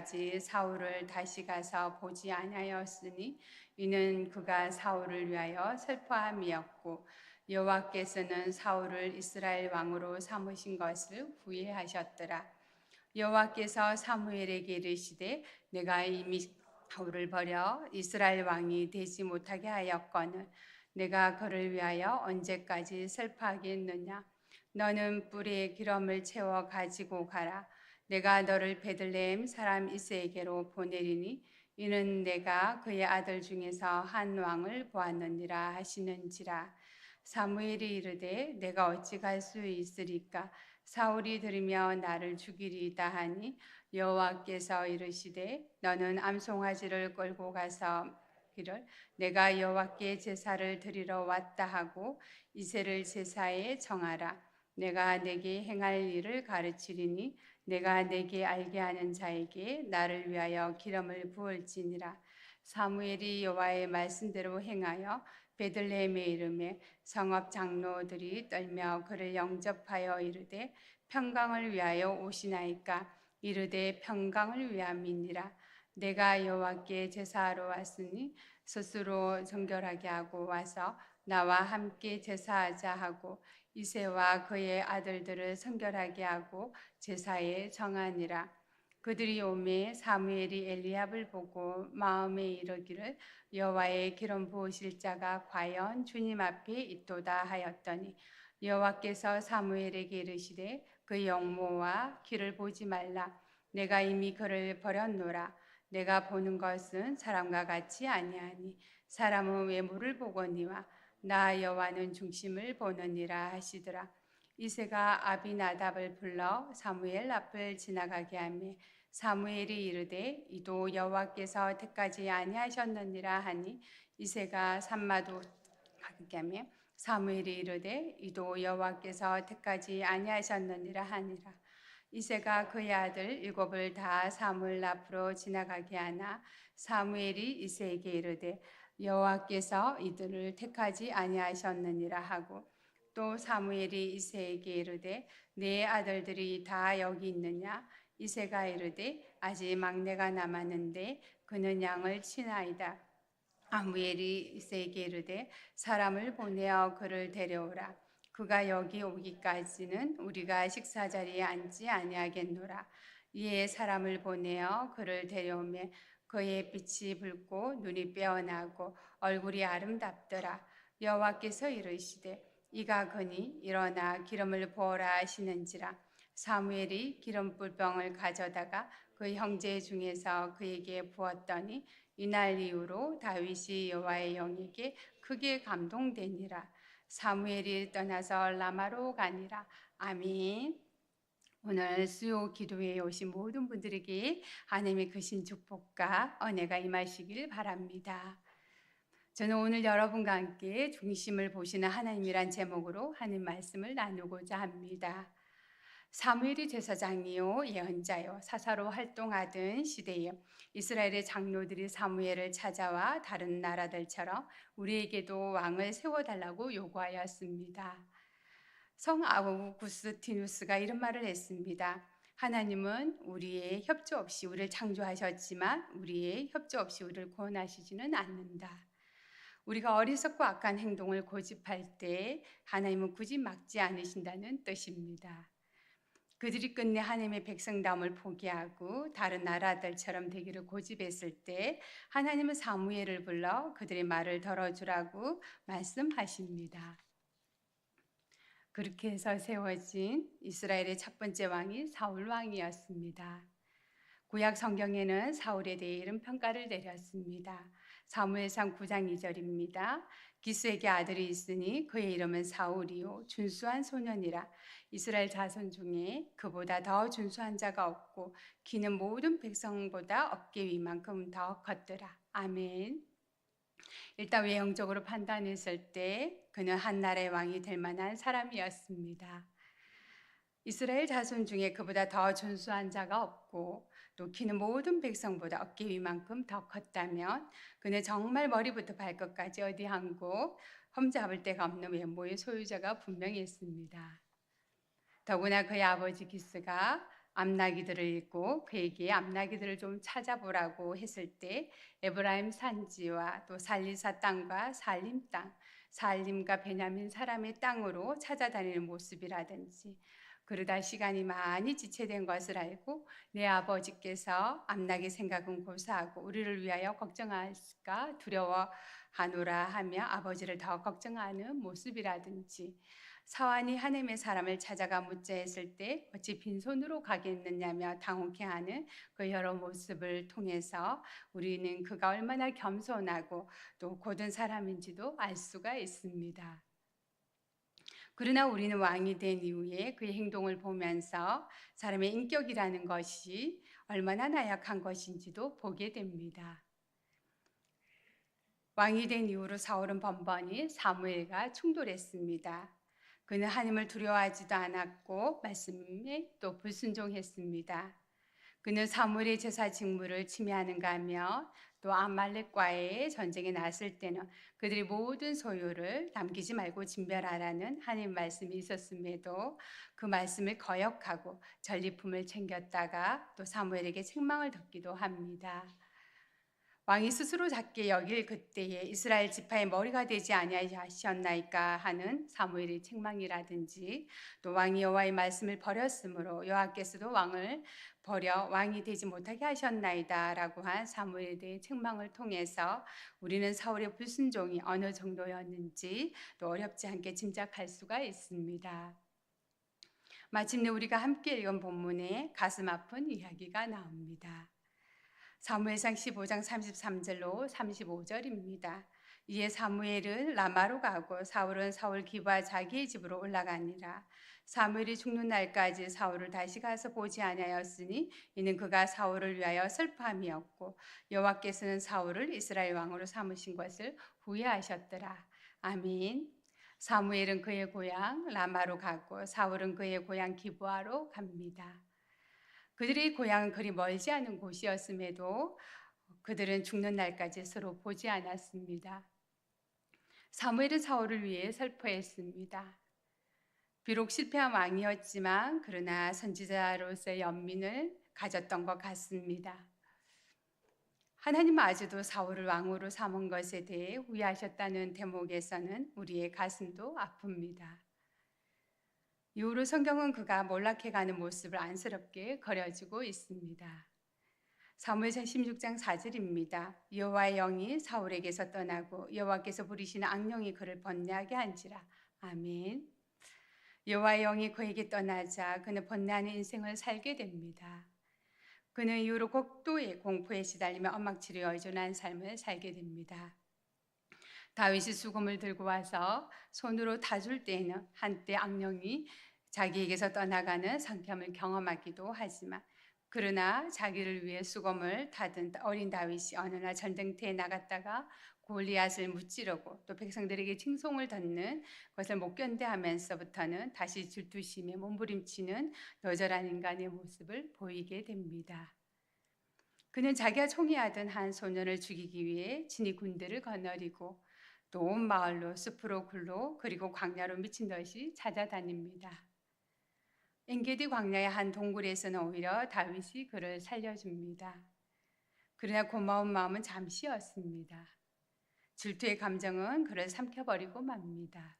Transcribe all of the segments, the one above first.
때까지 사울을 다시 가서 보지 아니하였으니 이는 그가 사울을 위하여 슬퍼함이었고 여호와께서는 사울을 이스라엘 왕으로 삼으신 것을 후회하셨더라. 여호와께서 사무엘에게 이르시되 내가 이미 사울을 버려 이스라엘 왕이 되지 못하게 하였거늘 내가 그를 위하여 언제까지 슬퍼하겠느냐. 너는 뿔에 기름을 채워 가지고 가라. 내가 너를 베들레헴 사람 이새에게로 보내리니 이는 내가 그의 아들 중에서 한 왕을 보았느니라 하시는지라. 사무엘이 이르되 내가 어찌 갈 수 있으리까. 사울이 들으며 나를 죽이리이다 하니 여호와께서 이르시되 너는 암송아지를 끌고 가서 이를 내가 여호와께 제사를 드리러 왔다 하고 이새를 제사에 정하라. 내가 내게 행할 일을 가르치리니 내가 내게 알게 하는 자에게 나를 위하여 기름을 부을지니라. 사무엘이 여호와의 말씀대로 행하여 베들레헴에 이르매 성읍 장로들이 떨며 그를 영접하여 이르되 평강을 위하여 오시나이까. 이르되 평강을 위함이니라. 내가 여호와께 제사하러 왔으니 스스로 정결하게 하고 와서 나와 함께 제사하자 하고 이새와 그의 아들들을 성결하게 하고 제사에 정하니라. 그들이 오매 사무엘이 엘리압을 보고 마음에 이르기를 여호와의 기름 부으실 자가 과연 주님 앞에 있도다 하였더니 여호와께서 사무엘에게 이르시되 그 영모와 길을 보지 말라. 내가 이미 그를 버렸노라. 내가 보는 것은 사람과 같이 아니하니 사람은 외모를 보거니와 나 여호와는 중심을 보느니라 하시더라. 이새가 아비나답을 불러 사무엘 앞을 지나가게 하며 사무엘이 이르되 이도 여호와께서 택하지 아니하셨느니라 하니 이새가 산마도 가게 하며 사무엘이 이르되 이도 여호와께서 택하지 아니하셨느니라 하니라. 이새가 그의 아들 일곱을 다 사무엘 앞으로 지나가게 하나 사무엘이 이새에게 이르되 여호와께서 이들을 택하지 아니하셨느니라 하고 또 사무엘이 이새에게 이르되 내 아들들이 다 여기 있느냐. 이새가 이르되 아직 막내가 남았는데 그는 양을 치나이다. 사무엘이 이새에게 이르되 사람을 보내어 그를 데려오라. 그가 여기 오기까지는 우리가 식사 자리에 앉지 아니하겠노라. 이에 사람을 보내어 그를 데려오매 그의 빛이 붉고 눈이 빼어나고 얼굴이 아름답더라. 여호와께서 이르시되 이가 그니 일어나 기름을 부어라 하시는지라. 사무엘이 기름불병을 가져다가 그 형제 중에서 그에게 부었더니 이날 이후로 다윗이 여호와의 영에게 크게 감동되니라. 사무엘이 떠나서 라마로 가니라. 아멘. 오늘 수요 기도회에 오신 모든 분들에게 하나님의 크신 축복과 은혜가 임하시길 바랍니다. 저는 오늘 여러분과 함께 중심을 보시는 하나님이란 제목으로 하나님 말씀을 나누고자 합니다. 사무엘이 제사장이요 예언자요 사사로 활동하던 시대에 이스라엘의 장로들이 사무엘을 찾아와 다른 나라들처럼 우리에게도 왕을 세워달라고 요구하였습니다. 성 아우구스티누스가 이런 말을 했습니다. 하나님은 우리의 협조 없이 우리를 창조하셨지만 우리의 협조 없이 우리를 구원하시지는 않는다. 우리가 어리석고 악한 행동을 고집할 때 하나님은 굳이 막지 않으신다는 뜻입니다. 그들이 끝내 하나님의 백성다움을 포기하고 다른 나라들처럼 되기를 고집했을 때 하나님은 사무엘을 불러 그들의 말을 들어주라고 말씀하십니다. 그렇게 해서 세워진 이스라엘의 첫 번째 왕이 사울 왕이었습니다. 구약 성경에는 사울에 대해 이런 평가를 내렸습니다. 사무엘상 9장 2절입니다. 기스에게 아들이 있으니 그의 이름은 사울이요 준수한 소년이라. 이스라엘 자손 중에 그보다 더 준수한 자가 없고 키는 모든 백성보다 어깨 위만큼 더 컸더라. 아멘. 일단 외형적으로 판단했을 때 그는 한 나라의 왕이 될 만한 사람이었습니다. 이스라엘 자손 중에 그보다 더 준수한 자가 없고 또 키는 모든 백성보다 어깨 위만큼 더 컸다면 그는 정말 머리부터 발끝까지 어디 한 곳 험잡을 데가 없는 외모의 소유자가 분명히 있습니다. 더구나 그의 아버지 기스가 암나기들을 읽고 그에게 암나기들을 좀 찾아보라고 했을 때 에브라임 산지와 또 살리사 땅과 살림 땅, 살림과 베냐민 사람의 땅으로 찾아다니는 모습이라든지 그러다 시간이 많이 지체된 것을 알고 내 아버지께서 암나기 생각은 고사하고 우리를 위하여 걱정하실까 두려워하노라 하며 아버지를 더 걱정하는 모습이라든지 사환이 하나님의 사람을 찾아가 묻자 했을 때 어찌 빈손으로 가겠느냐며 당혹해하는 그 여러 모습을 통해서 우리는 그가 얼마나 겸손하고 또 고든 사람인지도 알 수가 있습니다. 그러나 우리는 왕이 된 이후에 그의 행동을 보면서 사람의 인격이라는 것이 얼마나 나약한 것인지도 보게 됩니다. 왕이 된 이후로 사울은 번번이 사무엘과 충돌했습니다. 그는 하나님을 두려워하지도 않았고 말씀에 또 불순종했습니다. 그는 사무엘의 제사 직무를 침해하는가 하며 또 아말렉과의 전쟁에 나섰을 때는 그들이 모든 소유를 남기지 말고 진멸하라는 하나님 말씀이 있었음에도 그 말씀을 거역하고 전리품을 챙겼다가 또 사무엘에게 책망을 듣기도 합니다. 왕이 스스로 작게 여길 그때에 이스라엘 지파의 머리가 되지 아니하셨나이까 하는 사무엘의 책망이라든지 또 왕이 여호와의 말씀을 버렸으므로 여호와께서도 왕을 버려 왕이 되지 못하게 하셨나이다라고 한 사무엘에 대해 책망을 통해서 우리는 사울의 불순종이 어느 정도였는지 또 어렵지 않게 짐작할 수가 있습니다. 마침내 우리가 함께 읽은 본문에 가슴 아픈 이야기가 나옵니다. 사무엘상 15장 33절로 35절입니다. 이에 사무엘은 라마로 가고 사울은 사울 기브아 자기의 집으로 올라가니라. 사무엘이 죽는 날까지 사울을 다시 가서 보지 아니하였으니 이는 그가 사울을 위하여 슬퍼함이었고 여호와께서는 사울을 이스라엘 왕으로 삼으신 것을 후회하셨더라. 아멘. 사무엘은 그의 고향 라마로 가고 사울은 그의 고향 기브아로 갑니다. 그들의 고향은 그리 멀지 않은 곳이었음에도 그들은 죽는 날까지 서로 보지 않았습니다. 사무엘은 사울을 위해 슬퍼했습니다. 비록 실패한 왕이었지만 그러나 선지자로서의 연민을 가졌던 것 같습니다. 하나님은 아직도 사울을 왕으로 삼은 것에 대해 후회하셨다는 대목에서는 우리의 가슴도 아픕니다. 이후로 성경은 그가 몰락해가는 모습을 안쓰럽게 그려주고 있습니다. 사무엘상 16장 4절입니다. 여호와의 영이 사울에게서 떠나고 여호와께서 부리시는 악령이 그를 번뇌하게 한지라. 아멘. 여호와의 영이 그에게 떠나자 그는 번뇌하는 인생을 살게 됩니다. 그는 이후로 극도의 공포에 시달리며 엉망치료에 의존한 삶을 살게 됩니다. 다윗이 수금을 들고 와서 손으로 타줄 때에는 한때 악령이 자기에게서 떠나가는 상쾌함을 경험하기도 하지만 그러나 자기를 위해 수금을 타던 어린 다윗이 어느 날 전쟁터에 나갔다가 골리앗을 무찌르고 또 백성들에게 칭송을 듣는 것을 못 견뎌하면서부터는 다시 질투심에 몸부림치는 너절한 인간의 모습을 보이게 됩니다. 그는 자기가 총애하던 한 소년을 죽이기 위해 진이 군대를 거느리고 또 온 마을로 숲으로 굴로 그리고 광야로 미친 듯이 찾아다닙니다. 엔게디 광야의 한 동굴에서는 오히려 다윗이 그를 살려줍니다. 그러나 고마운 마음은 잠시였습니다. 질투의 감정은 그를 삼켜버리고 맙니다.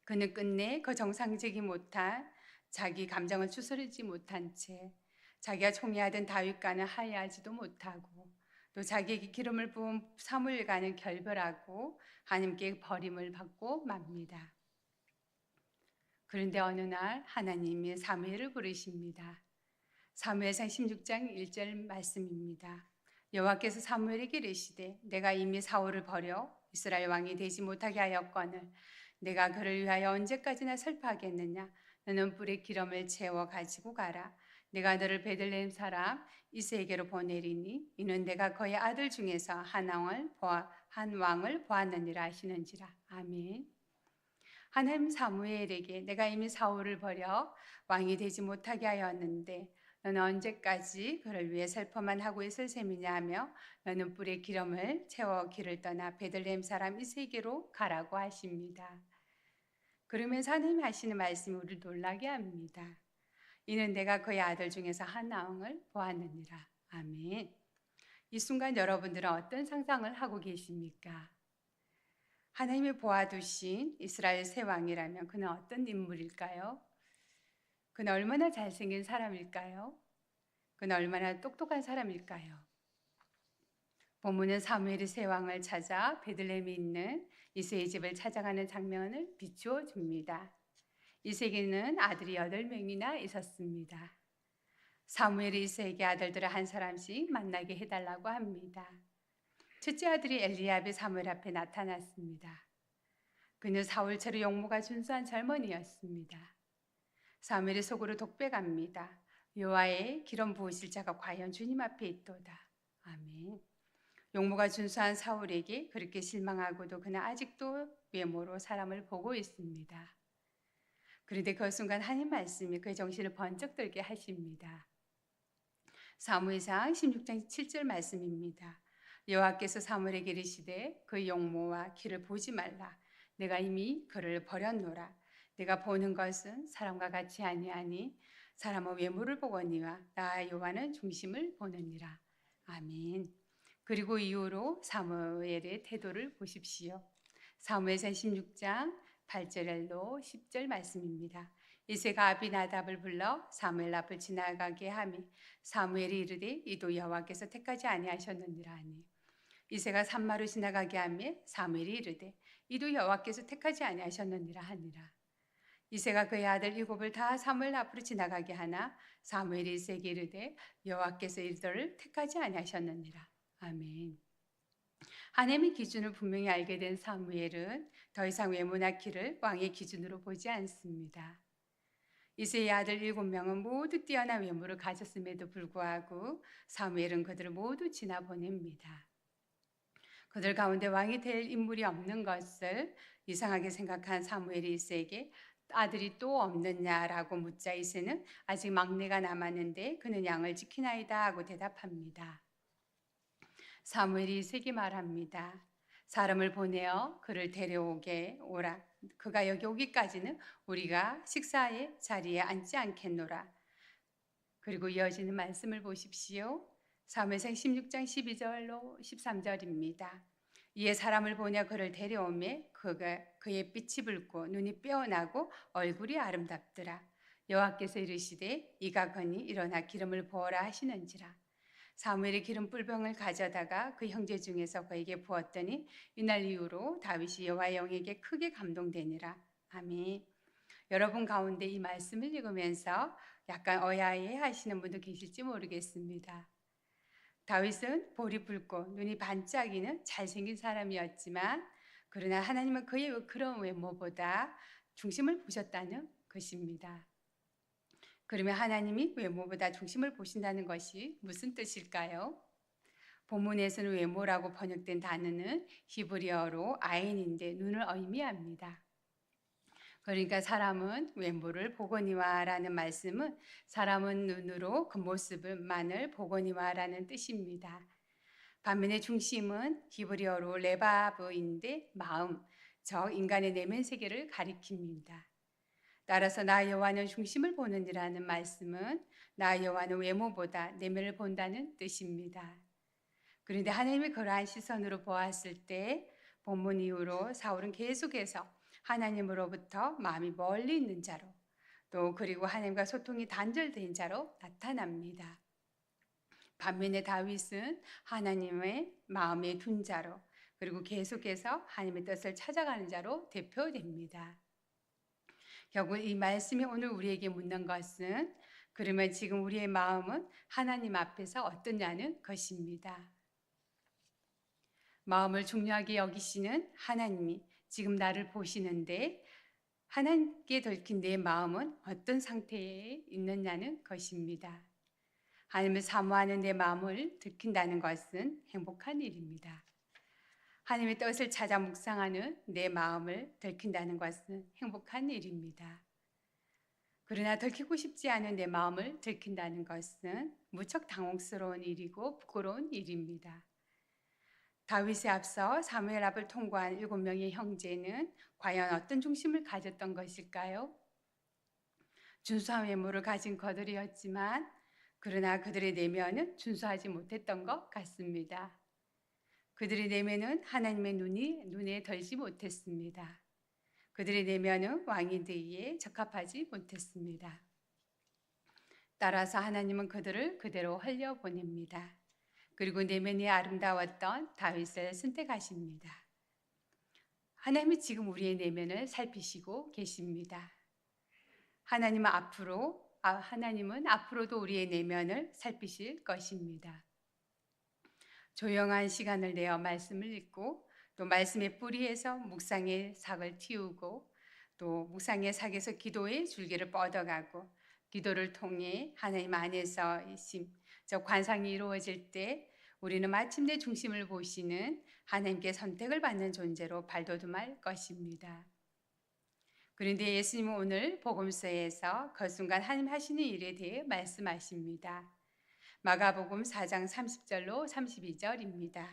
그는 끝내 그 정상적이 못한 자기 감정을 추스르지 못한 채 자기가 총애하던 다윗과는 화해하지도 못하고 또 자기에게 기름을 부은 사무엘과는 결별하고 하나님께 버림을 받고 맙니다. 그런데 어느 날 하나님이 사무엘을 부르십니다. 사무엘상 16장 1절 말씀입니다. 여호와께서 사무엘에게 이르시되 내가 이미 사울을 버려 이스라엘 왕이 되지 못하게 하였거늘 내가 그를 위하여 언제까지나 슬퍼하겠느냐. 너는 뿔에 기름을 채워 가지고 가라. 내가 너를 베들레헴 사람 이새에게로 보내리니 이는 내가 그의 아들 중에서 한 왕을 보았느니라 하시는지라. 아멘. 하나님 사무엘에게 내가 이미 사울을 버려 왕이 되지 못하게 하였는데 너는 언제까지 그를 위해 슬퍼만 하고 있을 셈이냐 하며 너는 뿔에 기름을 채워 길을 떠나 베들레헴 사람 이새에게로 가라고 하십니다. 그러면서 하나님 하시는 말씀이 우리를 놀라게 합니다. 이는 내가 그의 아들 중에서 한 왕을 보았느니라. 아멘. 이 순간 여러분들은 어떤 상상을 하고 계십니까? 하나님이 보아두신 이스라엘 새 왕이라면 그는 어떤 인물일까요? 그는 얼마나 잘생긴 사람일까요? 그는 얼마나 똑똑한 사람일까요? 본문은 사무엘이 새 왕을 찾아 베들레헴에 있는 이새의 집을 찾아가는 장면을 비추어 줍니다. 이새에게는 아들이 8명이나 있었습니다. 사무엘이 이새에게 아들들을 한 사람씩 만나게 해달라고 합니다. 첫째 아들이 엘리압이 사무엘 앞에 나타났습니다. 그는 사울처럼 용모가 준수한 젊은이였습니다. 사무엘이 속으로 독백합니다. 여호와의 기름 부으실 자가 과연 주님 앞에 있도다. 아멘. 용모가 준수한 사울에게 그렇게 실망하고도 그는 아직도 외모로 사람을 보고 있습니다. 그런데 그 순간 하나님 말씀이 그의 정신을 번쩍 들게 하십니다. 사무엘상 16장 7절 말씀입니다. 여호와께서 사무엘에게 이르시되 그의 용모와 키를 보지 말라. 내가 이미 그를 버렸노라. 내가 보는 것은 사람과 같이 아니하니 사람은 외모를 보거니와 나 여호와는 중심을 보느니라. 아멘. 그리고 이후로 사무엘의 태도를 보십시오. 사무엘상 16장 8절로 10절 말씀입니다. 이새가 아비나답을 불러 사무엘 앞을 지나가게 하며 사무엘이 이르되 이도 여호와께서 택하지 아니하셨느니라 하니 이새가 산마로 지나가게 하며 사무엘이 이르되 이도 여호와께서 택하지 아니하셨느니라 하니라. 이새가 그의 아들 7을 다 사무엘 앞으로 지나가게 하나 사무엘이 이새에게 이르되 여호와께서 이들을 택하지 아니하셨느니라. 아멘. 하나님의 기준을 분명히 알게 된 사무엘은 더 이상 외모나 키를 왕의 기준으로 보지 않습니다. 이새의 아들 7명은 모두 뛰어난 외모를 가졌음에도 불구하고 사무엘은 그들을 모두 지나보냅니다. 그들 가운데 왕이 될 인물이 없는 것을 이상하게 생각한 사무엘이 이새에게 아들이 또 없느냐라고 묻자 이새는 아직 막내가 남았는데 그는 양을 지키나이다 하고 대답합니다. 사무엘이 이새에게 말합니다. 사람을 보내어 그를 데려오게 오라. 그가 여기 오기까지는 우리가 식사의 자리에 앉지 않겠노라. 그리고 이어지는 말씀을 보십시오. 사무엘상 16장 12절로 13절입니다. 이에 사람을 보내 그를 데려오매 그의 빛이 붉고 눈이 빼어나고 얼굴이 아름답더라. 여호와께서 이르시되 이가 거니 일어나 기름을 부어라 하시는지라. 사무엘이 기름 뿔병을 가져다가 그 형제 중에서 그에게 부었더니 이날 이후로 다윗이 여호와의 영에게 크게 감동되니라. 아멘. 여러분 가운데 이 말씀을 읽으면서 약간 어야해 하시는 분도 계실지 모르겠습니다. 다윗은 볼이 붉고 눈이 반짝이는 잘생긴 사람이었지만 그러나 하나님은 그의 그런 외모보다 중심을 보셨다는 것입니다. 그러면 하나님이 외모보다 중심을 보신다는 것이 무슨 뜻일까요? 본문에서는 외모라고 번역된 단어는 히브리어로 아인인데 눈을 의미합니다. 그러니까 사람은 외모를 보거니와라는 말씀은 사람은 눈으로 그 모습만을 보거니와라는 뜻입니다. 반면에 중심은 히브리어로 레바브인데 마음, 저 인간의 내면 세계를 가리킵니다. 따라서 나 여호와는 중심을 보느니라는 말씀은 나 여호와는 외모보다 내면을 본다는 뜻입니다. 그런데 하나님이 그러한 시선으로 보았을 때 본문 이후로 사울은 계속해서 하나님으로부터 마음이 멀리 있는 자로 또 그리고 하나님과 소통이 단절된 자로 나타납니다. 반면에 다윗은 하나님의 마음에 둔 자로 그리고 계속해서 하나님의 뜻을 찾아가는 자로 대표됩니다. 결국 이 말씀이 오늘 우리에게 묻는 것은 그러면 지금 우리의 마음은 하나님 앞에서 어떠냐는 것입니다. 마음을 중요하게 여기시는 하나님이 지금 나를 보시는데 하나님께 들킨 내 마음은 어떤 상태에 있느냐는 것입니다. 하나님을 사모하는 내 마음을 들킨다는 것은 행복한 일입니다. 하나님의 뜻을 찾아 묵상하는 내 마음을 들킨다는 것은 행복한 일입니다. 그러나 들키고 싶지 않은 내 마음을 들킨다는 것은 무척 당혹스러운 일이고 부끄러운 일입니다. 다윗에 앞서 사무엘 앞을 통과한 7명의 형제는 과연 어떤 중심을 가졌던 것일까요? 준수한 외모를 가진 거들이었지만 그러나 그들의 내면은 준수하지 못했던 것 같습니다. 그들의 내면은 하나님의 눈에 덜지 못했습니다. 그들의 내면은 왕이 되기에 적합하지 못했습니다. 따라서 하나님은 그들을 그대로 흘려보냅니다. 그리고 내면이 아름다웠던 다윗을 선택하십니다. 하나님이 지금 우리의 내면을 살피시고 계십니다. 하나님은 앞으로도 우리의 내면을 살피실 것입니다. 조용한 시간을 내어 말씀을 읽고 또 말씀의 뿌리에서 묵상의 삭을 틔우고 또 묵상의 삭에서 기도의 줄기를 뻗어가고 기도를 통해 하나님 안에서 저 관상이 이루어질 때 우리는 마침내 중심을 보시는 하나님께 선택을 받는 존재로 발돋움할 것입니다. 그런데 예수님은 오늘 복음서에서 그 순간 하나님 하시는 일에 대해 말씀하십니다. 마가복음 4장 30절로 32절입니다.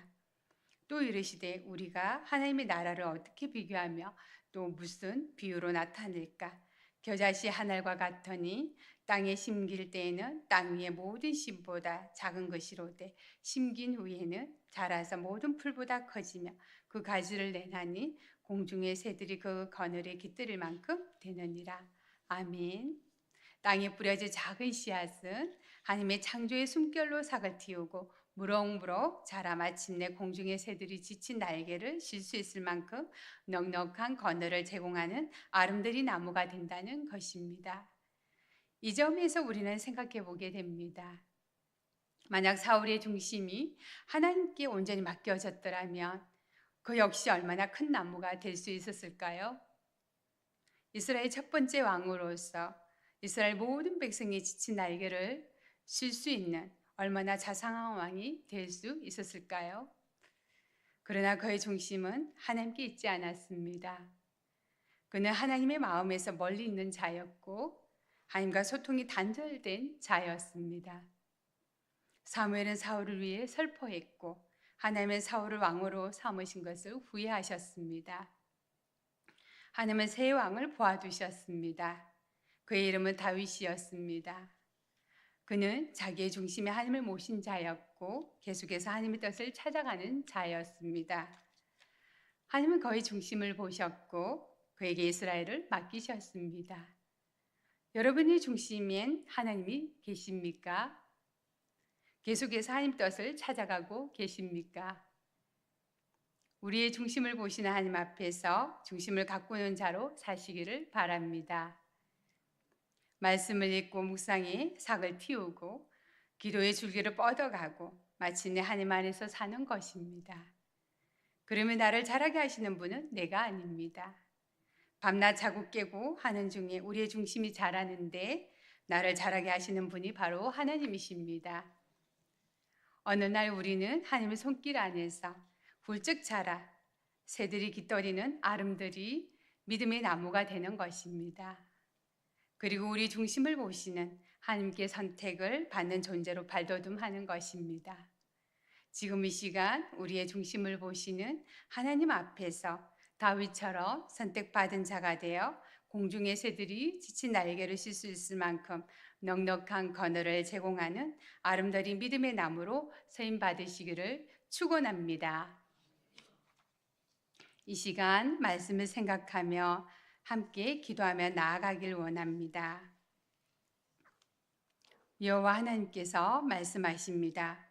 또 이르시되 우리가 하나님의 나라를 어떻게 비교하며 또 무슨 비유로 나타낼까? 겨자씨 한 알과 같으니 땅에 심길 때에는 땅 위의 모든 씨보다 작은 것이로되 심긴 후에는 자라서 모든 풀보다 커지며 그 가지를 내나니 공중의 새들이 그 그늘에 깃들일 만큼 되느니라. 아멘. 땅에 뿌려진 작은 씨앗은 하나님의 창조의 숨결로 삭을 틔우고 무럭무럭 자라 마침내 공중의 새들이 지친 날개를 실 수 있을 만큼 넉넉한 그늘을 제공하는 아름드리 나무가 된다는 것입니다. 이 점에서 우리는 생각해 보게 됩니다. 만약 사울의 중심이 하나님께 온전히 맡겨졌더라면 그 역시 얼마나 큰 나무가 될 수 있었을까요? 이스라엘 첫 번째 왕으로서 이스라엘 모든 백성이 지친 날개를 실 수 있는 얼마나 자상한 왕이 될 수 있었을까요? 그러나 그의 중심은 하나님께 있지 않았습니다. 그는 하나님의 마음에서 멀리 있는 자였고 하나님과 소통이 단절된 자였습니다. 사무엘은 사울을 위해 슬퍼했고 하나님은 사울을 왕으로 삼으신 것을 후회하셨습니다. 하나님은 새 왕을 보아두셨습니다. 그의 이름은 다윗이었습니다. 그는 자기의 중심에 하나님을 모신 자였고 계속해서 하나님의 뜻을 찾아가는 자였습니다. 하나님은 그의 중심을 보셨고 그에게 이스라엘을 맡기셨습니다. 여러분의 중심엔 하나님이 계십니까? 계속해서 하나님 뜻을 찾아가고 계십니까? 우리의 중심을 보시는 하나님 앞에서 중심을 가꾸는 자로 사시기를 바랍니다. 말씀을 읽고 묵상에 삭을 틔우고 기도의 줄기를 뻗어가고 마침내 하나님 안에서 사는 것입니다. 그러면 나를 자라게 하시는 분은 내가 아닙니다. 밤낮 자고 깨고 하는 중에 우리의 중심이 자라는데 나를 자라게 하시는 분이 바로 하나님이십니다. 어느 날 우리는 하나님의 손길 안에서 훌쩍 자라 새들이 깃들이는 아름드리 믿음의 나무가 되는 것입니다. 그리고 우리 중심을 보시는 하나님께 선택을 받는 존재로 발돋움하는 것입니다. 지금 이 시간 우리의 중심을 보시는 하나님 앞에서 다윗처럼 선택받은 자가 되어 공중의 새들이 지친 날개를 쓸 수 있을 만큼 넉넉한 그늘을 제공하는 아름다운 믿음의 나무로 쓰임 받으시기를 축원합니다. 이 시간 말씀을 생각하며 함께 기도하며 나아가길 원합니다. 여호와 하나님께서 말씀하십니다.